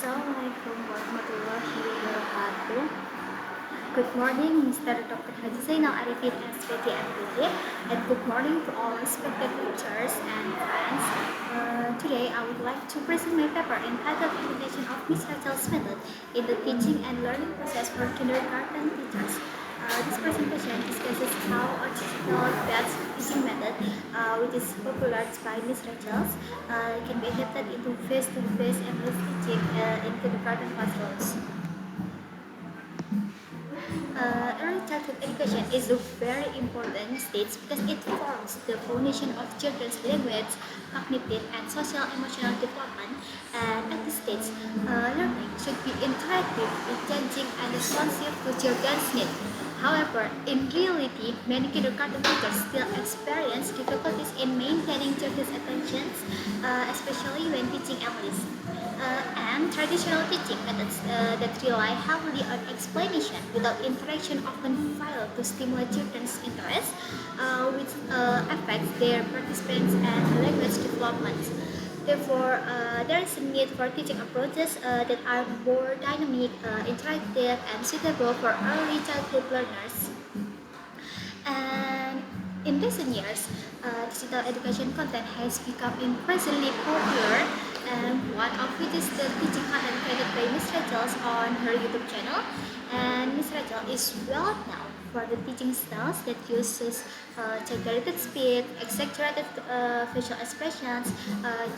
Assalamualaikum warahmatullahi wabarakatuh. Good morning, Mr. Dr. Haji Zainal Arifin SPT MPJ, and good morning to all respected teachers and friends. Today, I would like to present my paper entitled Implementation of Miss Rachel's Method in the Teaching and Learning Process for Kindergarten Teachers. This presentation discusses how a traditional batch teaching method, which is popularized by Miss Rachel's, can be adapted into face-to-face English teaching in kindergarten classrooms. Early childhood education is a very important stage because it forms the foundation of children's language, cognitive, and social emotional development. And at this stage, learning should be interactive, engaging, and responsive to children's needs. However, in reality, many kindergarten teachers still experience difficulties in maintaining children's attention, especially when teaching English. And traditional teaching methods that rely heavily on explanation without interaction often fail to stimulate children's interest, which affects their participants and language development. Therefore, there is a need for teaching approaches that are more dynamic, interactive, and suitable for early childhood learners. And in recent years, digital education content has become increasingly popular, and one of which is the teaching content created by Miss Rachel on her YouTube channel. And Miss Rachel is well known for the teaching styles that uses exaggerated speed, exaggerated facial expressions,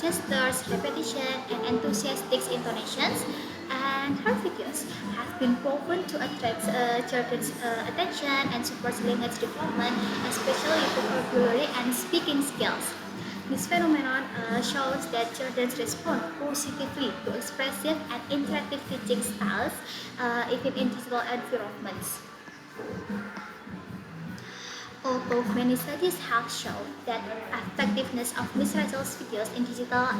gestures, repetition, and enthusiastic intonations. And her videos have been proven to attract children's attention and support language development, especially vocabulary and speaking skills. This phenomenon shows that children respond positively to expressive and interactive teaching styles, even in digital environments. Although many studies have shown that effectiveness of Miss Rachel's videos in digital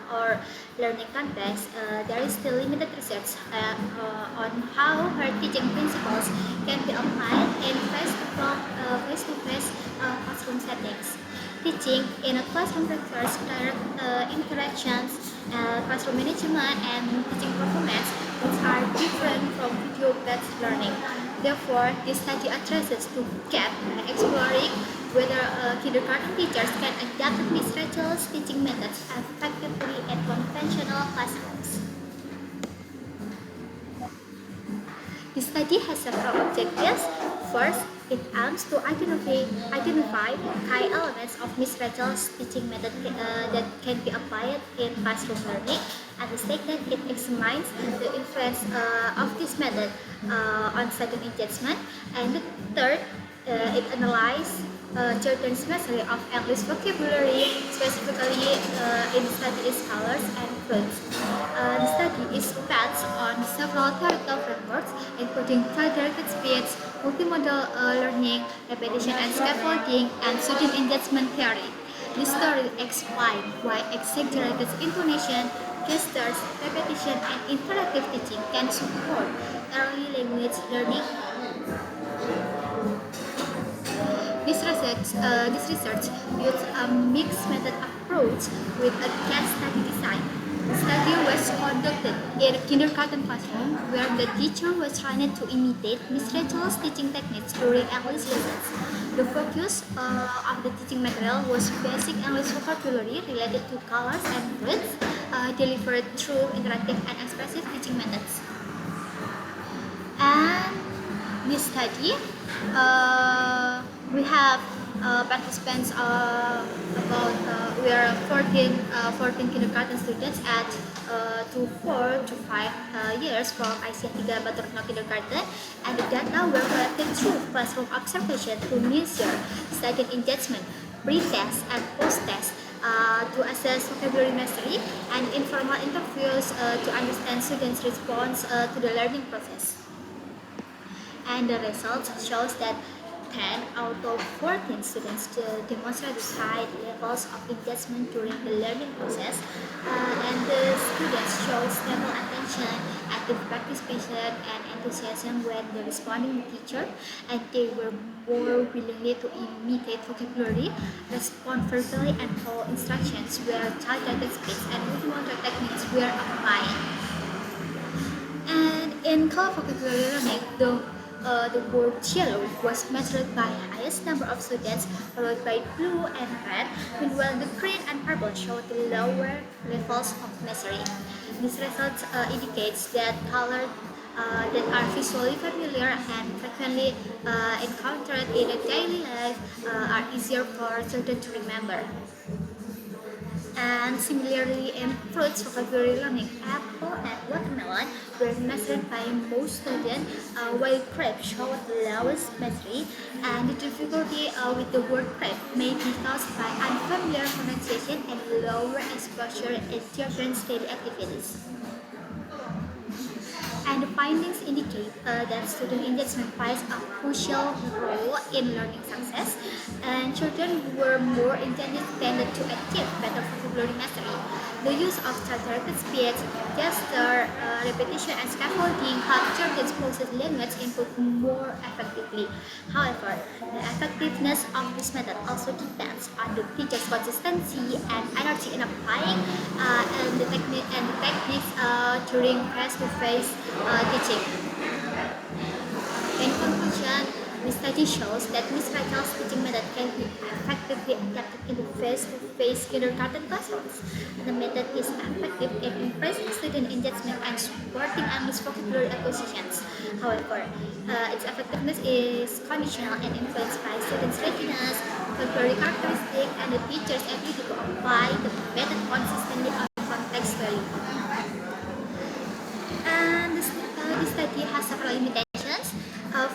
or learning context, there is still limited research on how her teaching principles can be applied in face-to-face classroom settings. Teaching in a classroom requires direct interactions, classroom management, and teaching performance, which are different from video-based learning. Therefore, this study addresses to gap by exploring whether kindergarten teachers can adapt Miss Rachel's teaching methods effectively in conventional classrooms. The study has several objectives. First, it aims to identify key elements of Miss Rachel's teaching method that can be applied in classroom learning. And the second, it examines the influence of this method on student engagement. And the third, it analyzes children's mastery of English vocabulary, specifically in studies colors and fruits. The study is based on several theoretical frameworks, including targeted speech, multimodal learning, repetition and scaffolding, and student engagement theory. This story explains why exaggerated intonation, gestures, repetition, and interactive teaching can support early language learning. This research uses a mixed method approach with a case study design. The study was conducted in a kindergarten classroom where the teacher was trained to imitate Miss Rachel's teaching techniques during English lessons. The focus of the teaching material was basic English vocabulary related to colors and words, delivered through interactive and expressive teaching methods. And this study, we have participants we are 14 kindergarten students at 4 to 5 years from Aisyah 3 Baturno Kindergarten, and the data were collected through classroom observation to measure student engagement, pre-test and post-test, to assess vocabulary mastery, and informal interviews to understand students' response to the learning process. And the results shows that 10 out of 14 students demonstrated high levels of engagement during the learning process, and the students showed stable attention, active participation, and enthusiasm when they responding to teacher, and they were more willingly to imitate vocabulary, respond verbally, and follow instructions where targeted speech and multimodal techniques were applied. practical vocabulary learning, the word yellow was measured by highest number of students, followed by blue and red, meanwhile the green and purple showed the lower levels of measuring. This result indicates that colors that are visually familiar and frequently encountered in a daily life are easier for children to remember. And similarly, in fruits vocabulary learning, apple and watermelon were measured by most students, while grape showed the lowest mastery, and the difficulty with the word grape may be caused by unfamiliar pronunciation and lower exposure in children's daily activities. And the findings indicate that student engagement plays a crucial role in learning success, and children who were more engaged tended to achieve better vocabulary mastery. The use of targeted speech, gesture, repetition, and scaffolding help children process language input more effectively. However, the effectiveness of this method also depends on the teacher's consistency and energy in applying and the techniques during face-to-face teaching. In conclusion, the study shows that Miss Rachel's teaching method can be effectively adapted into face-to-face kindergarten classrooms. The method is effective in increasing student engagement and supporting English vocabulary acquisitions. However, its effectiveness is conditional and influenced by students' readiness, vocabulary characteristics, and the teacher's ability to apply the method consistently and contextually. And this study has several limitations.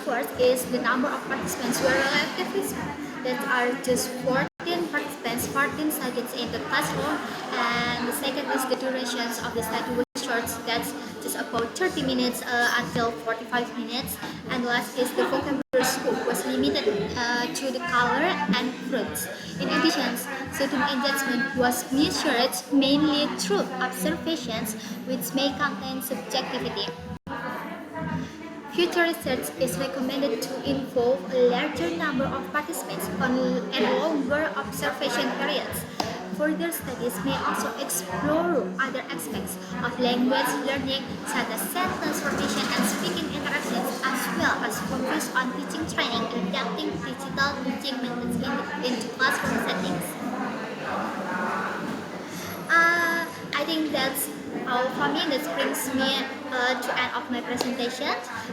First is the number of participants were relatively small. There are just 14 participants, 14 students in the classroom, and the second is the durations of the study was short. That's just about 30 minutes until 45 minutes. And last is the vocabulary scope was limited to the color and fruits. In addition, student engagement was measured mainly through observations, which may contain subjectivity. Future research is recommended to involve a larger number of participants and longer observation periods. Further studies may also explore other aspects of language learning, such as sentence formation and speaking interactions, as well as focus on teaching training and adapting digital teaching methods into classroom settings. I think that's all for me. That brings me to end of my presentation.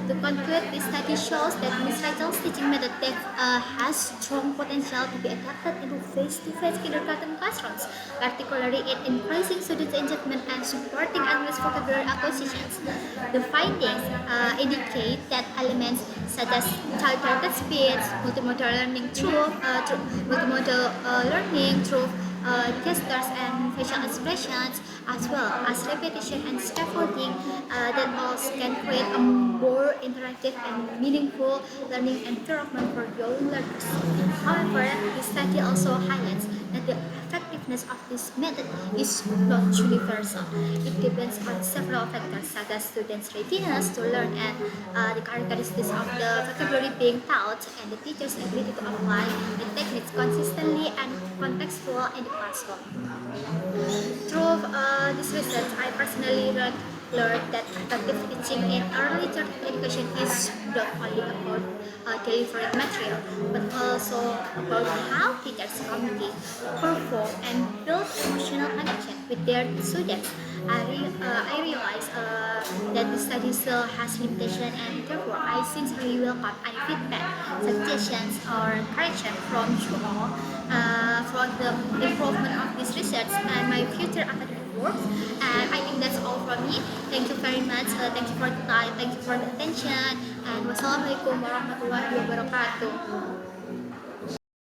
To conclude, this study shows that Ms. Rachel's teaching method has strong potential to be adapted into face-to-face kindergarten classrooms, particularly in increasing students' engagement and supporting English vocabulary acquisitions. The findings indicate that elements such as child-directed speech, multimodal learning through gestures and facial expressions, as well as repetition and scaffolding, that all can create a more interactive and meaningful learning environment for young learners. However, this study also highlights that the effectiveness of this method is not universal. It depends on several factors such as students' readiness to learn and the characteristics of the vocabulary being taught and the teacher's ability to apply the techniques consistently and contextual in the classroom. Through this research, I personally learned that effective teaching in early childhood education is not only about delivering material, but also about how teachers communicate, perform, and build emotional connection with their students. I realize that the study still has limitation, and therefore I sincerely welcome any feedback, suggestions, or correction from you all for the improvement of this research and my future academic work. And I think that's all from me. Thank you very much. Thank you for the time. Thank you for the attention. And wassalamualaikum warahmatullahi wabarakatuh.